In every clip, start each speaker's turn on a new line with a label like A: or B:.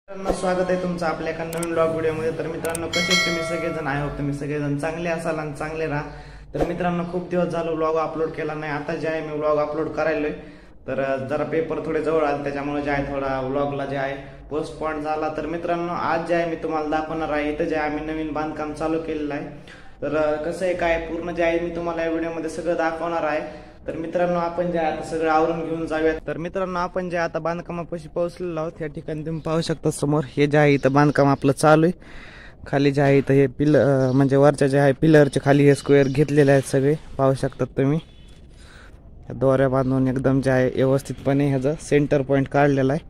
A: मित्रांनो, स्वागत आहे तुमचं आपल्या एका नवीन ब्लॉग व्हिडिओमध्ये। तर मित्रांनो, कसे तुम्ही सगळेजण? आय होप तुम्ही सगळेजण चांगले असाल आणि चांगले राहा। तर मित्रांनो, खूप दिवस झालो ब्लॉग अपलोड केला नाही। आता जे आहे मी ब्लॉग अपलोड करायलोय, तर जरा पेपर थोडे जवळ आले त्याच्यामुळे जे आहे थोडा ब्लॉगला जे आहे पोस्टपोन झाला। तर मित्रांनो, आज जे आहे मी तुम्हाला दाखवणार आहे इथं जे आम्ही नवीन बांधकाम चालू केलेलं आहे। तर कसं आहे काय पूर्ण जे आहे मी तुम्हाला या व्हिडिओमध्ये सगळं दाखवणार आहे। तर मित्रांनो, आपण जे आता सगळं आवरून घेऊन जाऊयात। तर मित्रांनो, आपण जे आता बांधकामापाशी पोहोचलेलो आहोत। या ठिकाणी तुम्ही पाहू शकता समोर हे जे आहे इथं बांधकाम आपलं चालू आहे। खाली जे आहे इथं हे पिलर म्हणजे वरच्या जे आहे पिलरच्या खाली हे स्क्वेअर घेतलेले आहेत सगळे पाहू शकतात तुम्ही। दोऱ्या बांधून एकदम जे आहे व्यवस्थितपणे ह्याचं सेंटर पॉइंट काढलेला आहे।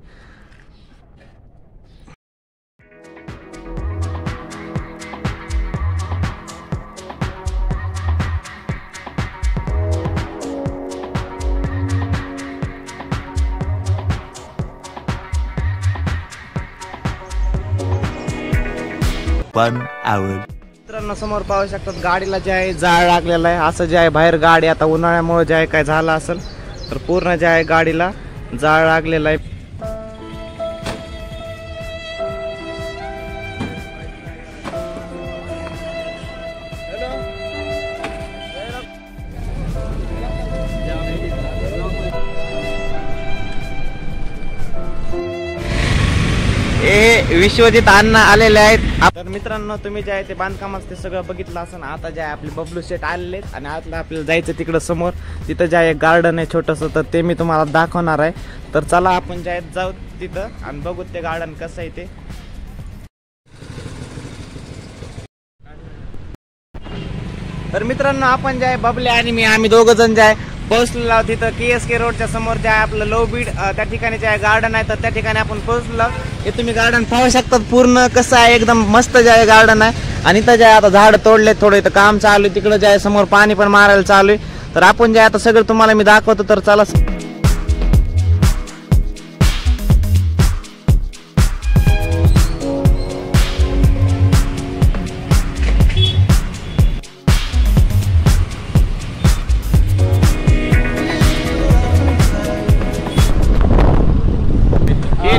A: मित्रांनो, समोर पाहू शकतात गाडीला जे आहे जाळ लागलेला आहे। असं जे आहे बाहेर गाडी आता उन्हाळ्यामुळे जे आहे काय झालं असेल तर पूर्ण जे आहे गाडीला जाळ लागलेला आहे। विश्वजित अण्णा आलेले आहेत। तर मित्रांनो, तुम्ही जे आहे ते बांधकामाचं ते सगळं बघितलं असेल। आता जे आहे आपले बबलू शेट आलेले आहेत आणि आता आपल्याला जायचं तिकडं समोर, तिथं जे आहे गार्डन आहे छोटंसं, तर ते मी तुम्हाला दाखवणार आहे। तर चला आपण जे आहे जाऊ तिथं आणि बघू ते गार्डन कसं आहे ते। तर मित्रांनो, आपण जे आहे बबले आणि मी आम्ही दोघं जण जे आहे पोहोचलेलो आहोत तिथं KSK रोडच्या समोर जे आहे आपलं लोबीड त्या ठिकाणी जे आहे गार्डन आहे। तर त्या ठिकाणी आपण पोहोचलो आहोत। हे तुम्ही गार्डन पाहू शकतात पूर्ण कसं आहे, एकदम मस्त जे आहे गार्डन आहे। आणि इथं जे आहे आता झाड तोडले थोडे, इथं काम चालू आहे। तिकडं जे आहे समोर पाणी पण मारायला चालू आहे। तर आपण जे आहे आता सगळं तुम्हाला मी दाखवतो, तर चला।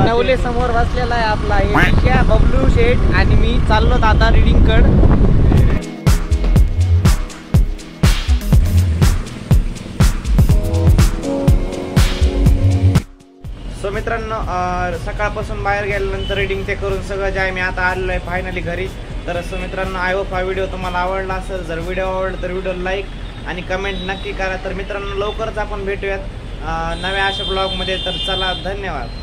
A: नवले समोर बसलेला आहे आपला हे बबलू शेठ आणि मी चाललो आता रीडिंग कड। सो मित्रांनो, सकाळपासून बाहेर गेल्यानंतर रीडिंग ते करून सगळं जे आहे मी आता आलेलो आहे फायनली घरी। तर सो मित्रांनो, आय होप हा व्हिडिओ तुम्हाला आवडला असेल। जर व्हिडिओ आवडला तर व्हिडिओ लाईक आणि कमेंट नक्की करा। तर मित्रांनो, लवकरच आपण भेटूयात नव्या अशा ब्लॉगमध्ये। तर चला, धन्यवाद।